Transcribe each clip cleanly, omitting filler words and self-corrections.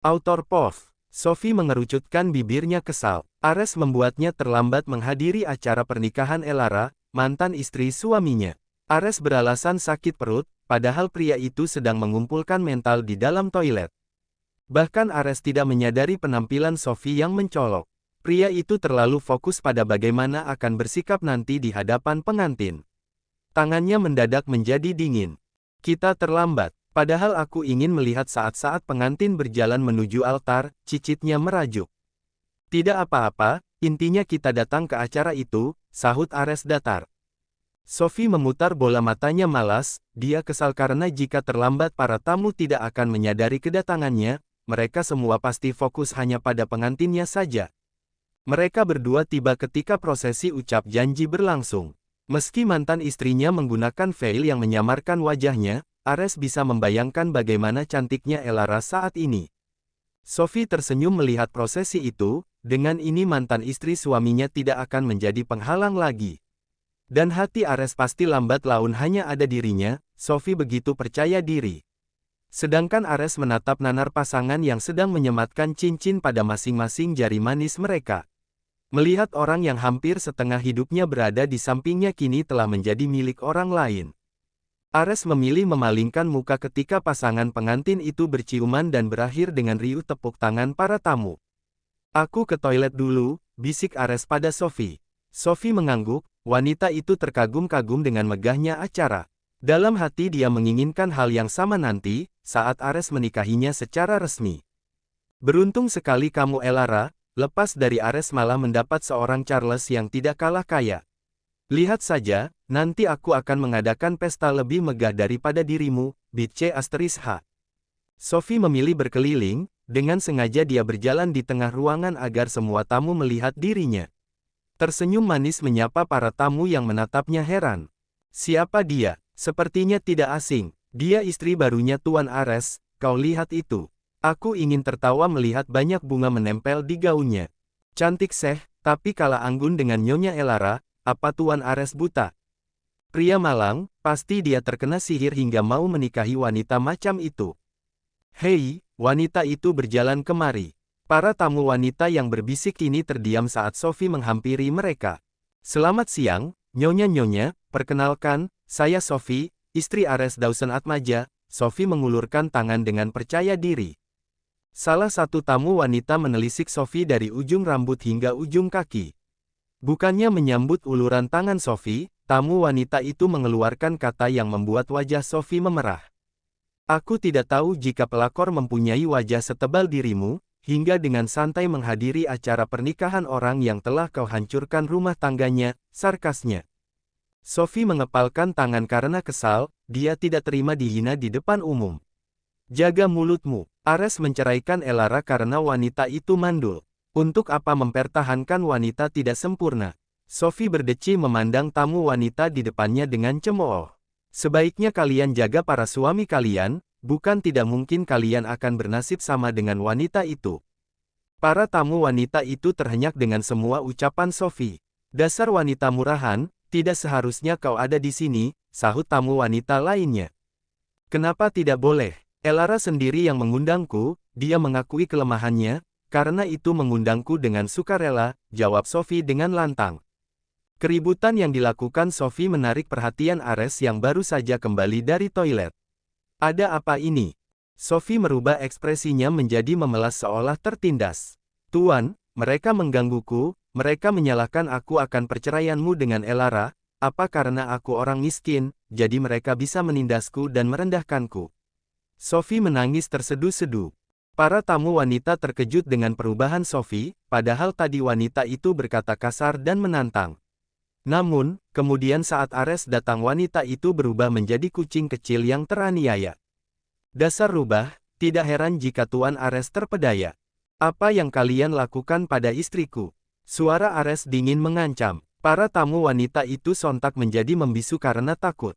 Autor POV. Sophie mengerucutkan bibirnya kesal. Ares membuatnya terlambat menghadiri acara pernikahan Elara, mantan istri suaminya. Ares beralasan sakit perut, padahal pria itu sedang mengumpulkan mental di dalam toilet. Bahkan Ares tidak menyadari penampilan Sophie yang mencolok. Pria itu terlalu fokus pada bagaimana akan bersikap nanti di hadapan pengantin. Tangannya mendadak menjadi dingin. Kita terlambat. Padahal aku ingin melihat saat-saat pengantin berjalan menuju altar, cicitnya merajuk. Tidak apa-apa, intinya kita datang ke acara itu, sahut Ares datar. Sophie memutar bola matanya malas, dia kesal karena jika terlambat para tamu tidak akan menyadari kedatangannya, mereka semua pasti fokus hanya pada pengantinnya saja. Mereka berdua tiba ketika prosesi ucap janji berlangsung. Meski mantan istrinya menggunakan veil yang menyamarkan wajahnya, Ares bisa membayangkan bagaimana cantiknya Elara saat ini. Sophie tersenyum melihat prosesi itu, dengan ini mantan istri suaminya tidak akan menjadi penghalang lagi. Dan hati Ares pasti lambat laun hanya ada dirinya, Sophie begitu percaya diri. Sedangkan Ares menatap nanar pasangan yang sedang menyematkan cincin pada masing-masing jari manis mereka. Melihat orang yang hampir setengah hidupnya berada di sampingnya kini telah menjadi milik orang lain. Ares memilih memalingkan muka ketika pasangan pengantin itu berciuman dan berakhir dengan riuh tepuk tangan para tamu. Aku ke toilet dulu, bisik Ares pada Sophie. Sophie mengangguk, wanita itu terkagum-kagum dengan megahnya acara. Dalam hati dia menginginkan hal yang sama nanti, saat Ares menikahinya secara resmi. Beruntung sekali kamu Elara, lepas dari Ares malah mendapat seorang Charles yang tidak kalah kaya. Lihat saja, nanti aku akan mengadakan pesta lebih megah daripada dirimu, **H. Sophie memilih berkeliling, dengan sengaja dia berjalan di tengah ruangan agar semua tamu melihat dirinya. Tersenyum manis menyapa para tamu yang menatapnya heran. Siapa dia? Sepertinya tidak asing, dia istri barunya Tuan Ares, kau lihat itu. Aku ingin tertawa melihat banyak bunga menempel di gaunnya. Cantik seh, tapi kalah anggun dengan Nyonya Elara. Apa Tuan Ares buta? Pria malang, pasti dia terkena sihir hingga mau menikahi wanita macam itu. Hei, wanita itu berjalan kemari. Para tamu wanita yang berbisik ini terdiam saat Sophie menghampiri mereka. Selamat siang, Nyonya-nyonya, perkenalkan, saya Sophie, istri Ares Dawson Atmaja. Sophie mengulurkan tangan dengan percaya diri. Salah satu tamu wanita menelisik Sophie dari ujung rambut hingga ujung kaki. Bukannya menyambut uluran tangan Sophie, tamu wanita itu mengeluarkan kata yang membuat wajah Sophie memerah. Aku tidak tahu jika pelakor mempunyai wajah setebal dirimu, hingga dengan santai menghadiri acara pernikahan orang yang telah kau hancurkan rumah tangganya, sarkasnya. Sophie mengepalkan tangan karena kesal, dia tidak terima dihina di depan umum. Jaga mulutmu, Ares menceraikan Elara karena wanita itu mandul. Untuk apa mempertahankan wanita tidak sempurna? Sophie berdeci memandang tamu wanita di depannya dengan cemooh. Sebaiknya kalian jaga para suami kalian, bukan tidak mungkin kalian akan bernasib sama dengan wanita itu. Para tamu wanita itu terhenyak dengan semua ucapan Sophie. Dasar wanita murahan, tidak seharusnya kau ada di sini, sahut tamu wanita lainnya. Kenapa tidak boleh? Elara sendiri yang mengundangku, dia mengakui kelemahannya. Karena itu mengundangku dengan sukarela, jawab Sophie dengan lantang. Keributan yang dilakukan Sophie menarik perhatian Ares yang baru saja kembali dari toilet. Ada apa ini? Sophie merubah ekspresinya menjadi memelas seolah tertindas. Tuan, mereka menggangguku, mereka menyalahkan aku akan perceraianmu dengan Elara, apa karena aku orang miskin, jadi mereka bisa menindasku dan merendahkanku. Sophie menangis terseduh-seduh. Para tamu wanita terkejut dengan perubahan Sophie, padahal tadi wanita itu berkata kasar dan menantang. Namun, kemudian saat Ares datang wanita itu berubah menjadi kucing kecil yang teraniaya. Dasar rubah, tidak heran jika Tuan Ares terpedaya. Apa yang kalian lakukan pada istriku? Suara Ares dingin mengancam. Para tamu wanita itu sontak menjadi membisu karena takut.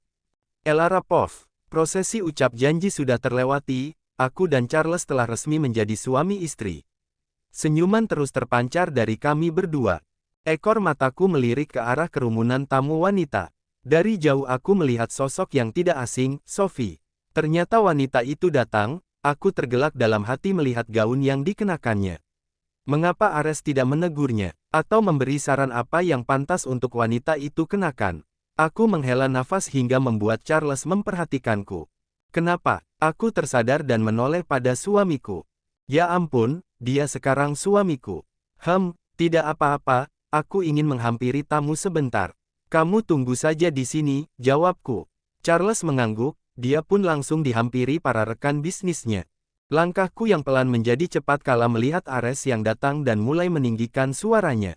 Elara POV, prosesi ucap janji sudah terlewati. Aku dan Charles telah resmi menjadi suami istri. Senyuman terus terpancar dari kami berdua. Ekor mataku melirik ke arah kerumunan tamu wanita. Dari jauh aku melihat sosok yang tidak asing, Sophie. Ternyata wanita itu datang, Aku tergelak dalam hati melihat gaun yang dikenakannya. Mengapa Ares tidak menegurnya, atau memberi saran apa yang pantas untuk wanita itu kenakan? Aku menghela nafas hingga membuat Charles memperhatikanku. Kenapa? Aku tersadar dan menoleh pada suamiku. Ya ampun, dia sekarang suamiku. Tidak apa-apa, aku ingin menghampiri tamu sebentar. Kamu tunggu saja di sini, jawabku. Charles mengangguk, dia pun langsung dihampiri para rekan bisnisnya. Langkahku yang pelan menjadi cepat kala melihat Ares yang datang dan mulai meninggikan suaranya.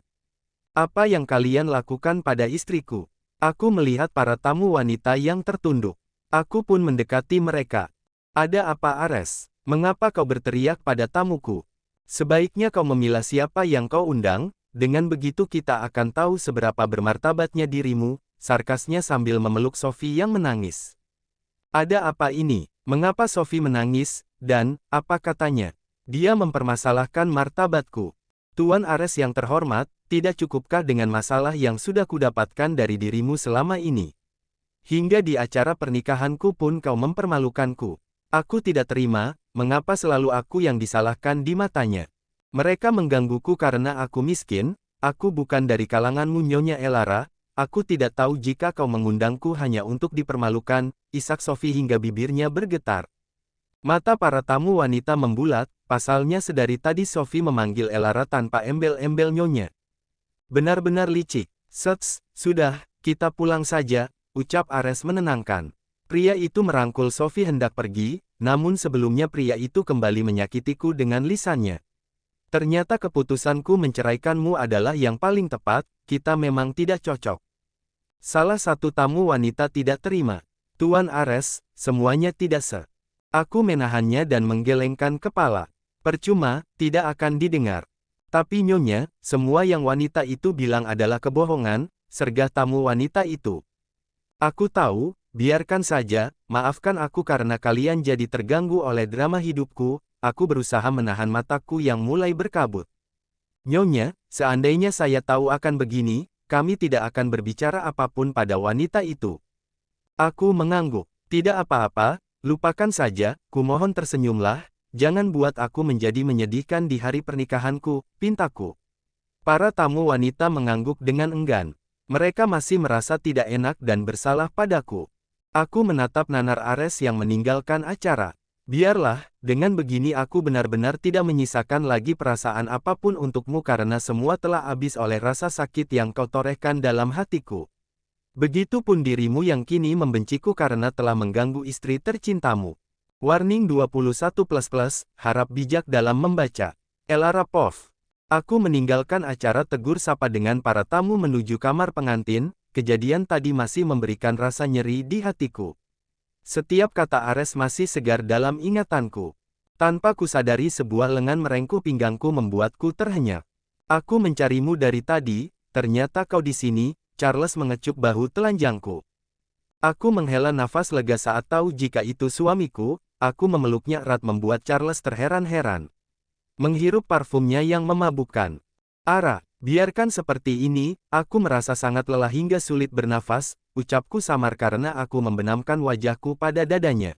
Apa yang kalian lakukan pada istriku? Aku melihat para tamu wanita yang tertunduk. Aku pun mendekati mereka. Ada apa Ares? Mengapa kau berteriak pada tamuku? Sebaiknya kau memilah siapa yang kau undang, dengan begitu kita akan tahu seberapa bermartabatnya dirimu, sarkasnya sambil memeluk Sophie yang menangis. Ada apa ini? Mengapa Sophie menangis, dan, apa katanya? Dia mempermasalahkan martabatku. Tuan Ares yang terhormat, tidak cukupkah dengan masalah yang sudah kudapatkan dari dirimu selama ini? Hingga di acara pernikahanku pun kau mempermalukanku. Aku tidak terima, mengapa selalu aku yang disalahkan di matanya? Mereka menggangguku karena aku miskin, aku bukan dari kalanganmu Nyonya Elara, aku tidak tahu jika kau mengundangku hanya untuk dipermalukan, isak Sophie hingga bibirnya bergetar. Mata para tamu wanita membulat, pasalnya sedari tadi Sophie memanggil Elara tanpa embel-embel Nyonya. Benar-benar licik. Sudah, kita pulang saja, ucap Ares menenangkan. Pria itu merangkul Sophie hendak pergi, namun sebelumnya pria itu kembali menyakitiku dengan lisannya. Ternyata keputusanku menceraikanmu adalah yang paling tepat, kita memang tidak cocok. Salah satu tamu wanita tidak terima. Tuan Ares, semuanya tidak Aku menahannya dan menggelengkan kepala. Percuma, tidak akan didengar. Tapi Nyonya, semua yang wanita itu bilang adalah kebohongan, sergah tamu wanita itu. Aku tahu, biarkan saja, maafkan aku karena kalian jadi terganggu oleh drama hidupku, aku berusaha menahan mataku yang mulai berkabut. Nyonya, seandainya saya tahu akan begini, kami tidak akan berbicara apapun pada wanita itu. Aku mengangguk. Tidak apa-apa, lupakan saja, kumohon tersenyumlah, jangan buat aku menjadi menyedihkan di hari pernikahanku, pintaku. Para tamu wanita mengangguk dengan enggan. Mereka masih merasa tidak enak dan bersalah padaku. Aku menatap nanar Ares yang meninggalkan acara. Biarlah, dengan begini aku benar-benar tidak menyisakan lagi perasaan apapun untukmu karena semua telah habis oleh rasa sakit yang kau torehkan dalam hatiku. Begitupun dirimu yang kini membenciku karena telah mengganggu istri tercintamu. Warning 21++, harap bijak dalam membaca. Elara Pov. Aku meninggalkan acara tegur sapa dengan para tamu menuju kamar pengantin, kejadian tadi masih memberikan rasa nyeri di hatiku. Setiap kata Ares masih segar dalam ingatanku. Tanpa kusadari sebuah lengan merengkuh pinggangku membuatku terhenyak. Aku mencarimu dari tadi, ternyata kau di sini, Charles mengecup bahu telanjangku. Aku menghela nafas lega saat tahu jika itu suamiku, aku memeluknya erat membuat Charles terheran-heran. Menghirup parfumnya yang memabukkan. Ara, biarkan seperti ini, aku merasa sangat lelah hingga sulit bernafas, ucapku samar karena aku membenamkan wajahku pada dadanya.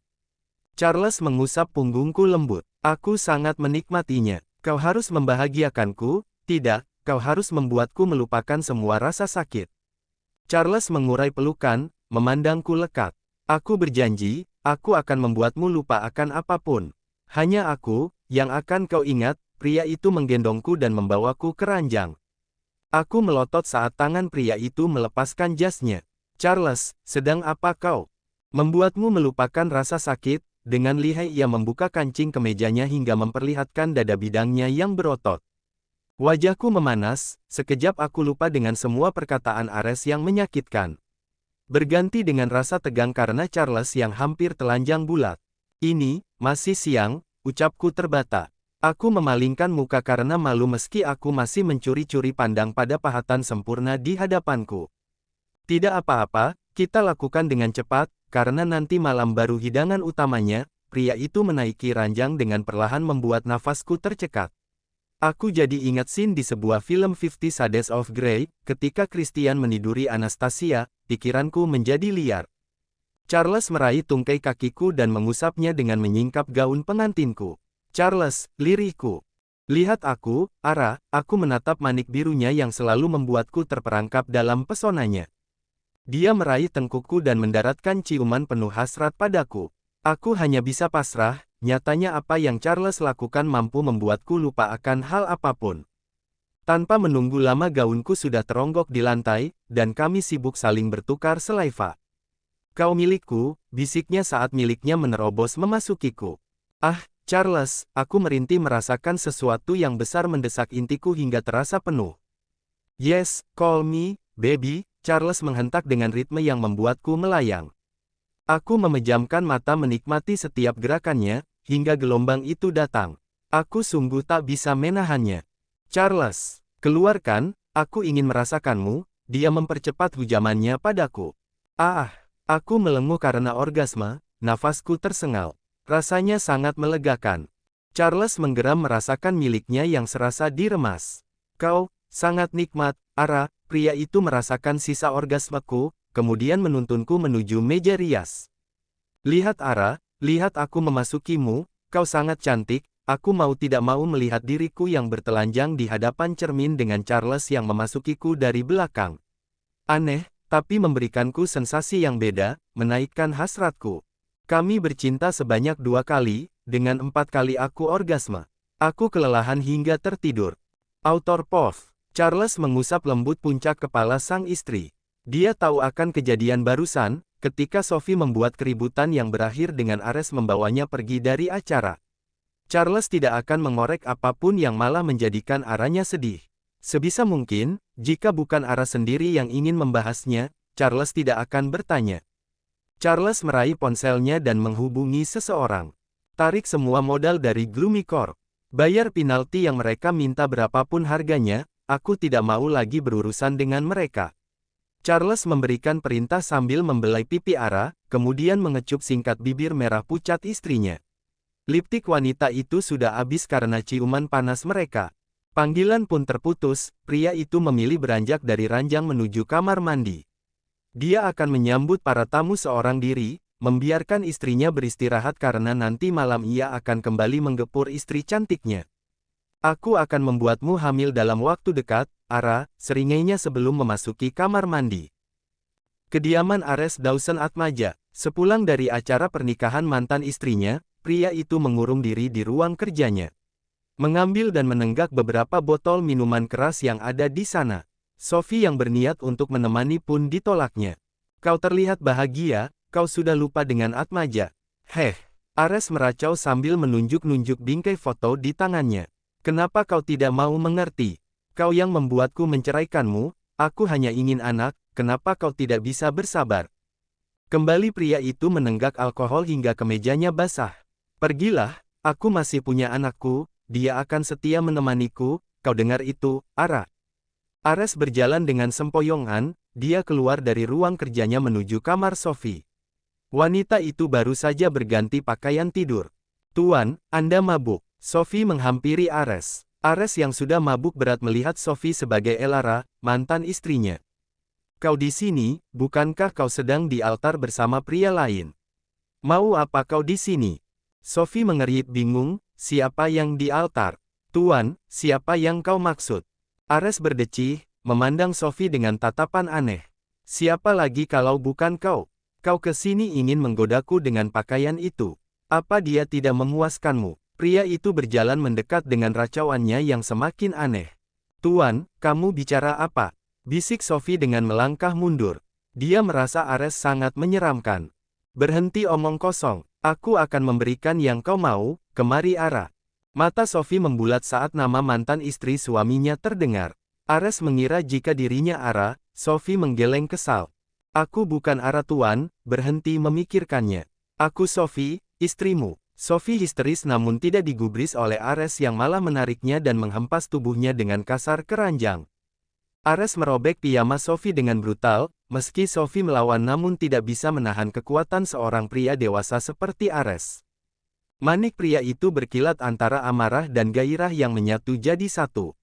Charles mengusap punggungku lembut. Aku sangat menikmatinya. Kau harus membahagiakanku, tidak, kau harus membuatku melupakan semua rasa sakit. Charles mengurai pelukan, memandangku lekat. Aku berjanji, aku akan membuatmu lupa akan apapun. Hanya aku, yang akan kau ingat, pria itu menggendongku dan membawaku ke ranjang. Aku melotot saat tangan pria itu melepaskan jasnya. Charles, sedang apa kau? Membuatmu melupakan rasa sakit, dengan lihai ia membuka kancing kemejanya hingga memperlihatkan dada bidangnya yang berotot. Wajahku memanas, sekejap aku lupa dengan semua perkataan Ares yang menyakitkan. Berganti dengan rasa tegang karena Charles yang hampir telanjang bulat. Ini, masih siang, ucapku terbata. Aku memalingkan muka karena malu meski aku masih mencuri-curi pandang pada pahatan sempurna di hadapanku. Tidak apa-apa, kita lakukan dengan cepat, karena nanti malam baru hidangan utamanya, pria itu menaiki ranjang dengan perlahan membuat nafasku tercekat. Aku jadi ingat scene di sebuah film 50 Shades of Grey, ketika Christian meniduri Anastasia, pikiranku menjadi liar. Charles meraih tungkai kakiku dan mengusapnya dengan menyingkap gaun pengantinku. Charles, lirihku. Lihat aku, Ara, aku menatap manik birunya yang selalu membuatku terperangkap dalam pesonanya. Dia meraih tengkukku dan mendaratkan ciuman penuh hasrat padaku. Aku hanya bisa pasrah, nyatanya apa yang Charles lakukan mampu membuatku lupa akan hal apapun. Tanpa menunggu lama gaunku sudah teronggok di lantai, dan kami sibuk saling bertukar selaiva. Kau milikku, bisiknya saat miliknya menerobos memasukiku. Ah, Charles, aku merintih merasakan sesuatu yang besar mendesak intiku hingga terasa penuh. Yes, call me, baby, Charles menghentak dengan ritme yang membuatku melayang. Aku memejamkan mata menikmati setiap gerakannya, hingga gelombang itu datang. Aku sungguh tak bisa menahannya. Charles, keluarkan, aku ingin merasakanmu, dia mempercepat hujamannya padaku. Ah, aku melenguh karena orgasme, nafasku tersengal. Rasanya sangat melegakan. Charles menggeram merasakan miliknya yang serasa diremas. Kau, sangat nikmat, Ara, pria itu merasakan sisa orgasmeku, kemudian menuntunku menuju meja rias. Lihat Ara, lihat aku memasukimu, kau sangat cantik, aku mau tidak mau melihat diriku yang bertelanjang di hadapan cermin dengan Charles yang memasukiku dari belakang. Aneh, tapi memberikanku sensasi yang beda, menaikkan hasratku. Kami bercinta sebanyak 2 kali, dengan 4 kali aku orgasme. Aku kelelahan hingga tertidur. Autor POV. Charles mengusap lembut puncak kepala sang istri. Dia tahu akan kejadian barusan, ketika Sophie membuat keributan yang berakhir dengan Ares membawanya pergi dari acara. Charles tidak akan mengorek apapun yang malah menjadikan Aranya sedih. Sebisa mungkin, jika bukan Ara sendiri yang ingin membahasnya, Charles tidak akan bertanya. Charles meraih ponselnya dan menghubungi seseorang. Tarik semua modal dari Gloomy Corp. Bayar penalti yang mereka minta berapapun harganya, aku tidak mau lagi berurusan dengan mereka. Charles memberikan perintah sambil membelai pipi Ara, kemudian mengecup singkat bibir merah pucat istrinya. Lipstik wanita itu sudah habis karena ciuman panas mereka. Panggilan pun terputus, pria itu memilih beranjak dari ranjang menuju kamar mandi. Dia akan menyambut para tamu seorang diri, membiarkan istrinya beristirahat karena nanti malam ia akan kembali menggepur istri cantiknya. Aku akan membuatmu hamil dalam waktu dekat, Ara, seringainya sebelum memasuki kamar mandi. Kediaman Ares Dawson Atmaja. Sepulang dari acara pernikahan mantan istrinya, pria itu mengurung diri di ruang kerjanya. Mengambil dan menenggak beberapa botol minuman keras yang ada di sana. Sophie yang berniat untuk menemani pun ditolaknya. Kau terlihat bahagia, kau sudah lupa dengan Atmaja. Heh, Ares meracau sambil menunjuk-nunjuk bingkai foto di tangannya. Kenapa kau tidak mau mengerti? Kau yang membuatku menceraikanmu, aku hanya ingin anak, kenapa kau tidak bisa bersabar? Kembali pria itu menenggak alkohol hingga kemejanya basah. Pergilah, aku masih punya anakku, dia akan setia menemaniku, kau dengar itu, Ara? Ares berjalan dengan sempoyongan, dia keluar dari ruang kerjanya menuju kamar Sophie. Wanita itu baru saja berganti pakaian tidur. Tuan, Anda mabuk. Sophie menghampiri Ares. Ares yang sudah mabuk berat melihat Sophie sebagai Elara, mantan istrinya. Kau di sini, bukankah kau sedang di altar bersama pria lain? Mau apa kau di sini? Sophie mengerit bingung, siapa yang di altar? Tuan, siapa yang kau maksud? Ares berdecih, memandang Sophie dengan tatapan aneh. Siapa lagi kalau bukan kau? Kau ke sini ingin menggodaku dengan pakaian itu. Apa dia tidak memuaskanmu? Pria itu berjalan mendekat dengan racauannya yang semakin aneh. Tuan, kamu bicara apa? Bisik Sophie dengan melangkah mundur. Dia merasa Ares sangat menyeramkan. Berhenti omong kosong, aku akan memberikan yang kau mau, kemari Ara. Mata Sophie membulat saat nama mantan istri suaminya terdengar. Ares mengira jika dirinya Ara, Sophie menggeleng kesal. Aku bukan Ara tuan, berhenti memikirkannya. Aku Sophie, istrimu. Sophie histeris namun tidak digubris oleh Ares yang malah menariknya dan menghempas tubuhnya dengan kasar ke ranjang. Ares merobek piyama Sophie dengan brutal, meski Sophie melawan namun tidak bisa menahan kekuatan seorang pria dewasa seperti Ares. Manik pria itu berkilat antara amarah dan gairah yang menyatu jadi satu.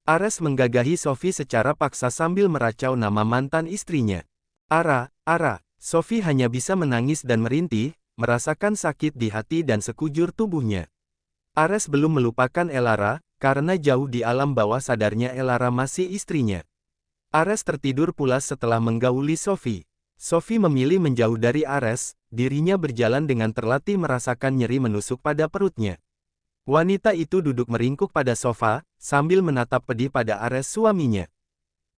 Ares menggagahi Sophie secara paksa sambil meracau nama mantan istrinya. Ara, Ara, Sophie hanya bisa menangis dan merintih, merasakan sakit di hati dan sekujur tubuhnya. Ares belum melupakan Elara, karena jauh di alam bawah sadarnya Elara masih istrinya. Ares tertidur pulas setelah menggauli Sophie. Sophie memilih menjauh dari Ares, dirinya berjalan dengan terlatih merasakan nyeri menusuk pada perutnya. Wanita itu duduk meringkuk pada sofa, sambil menatap pedih pada Ares suaminya.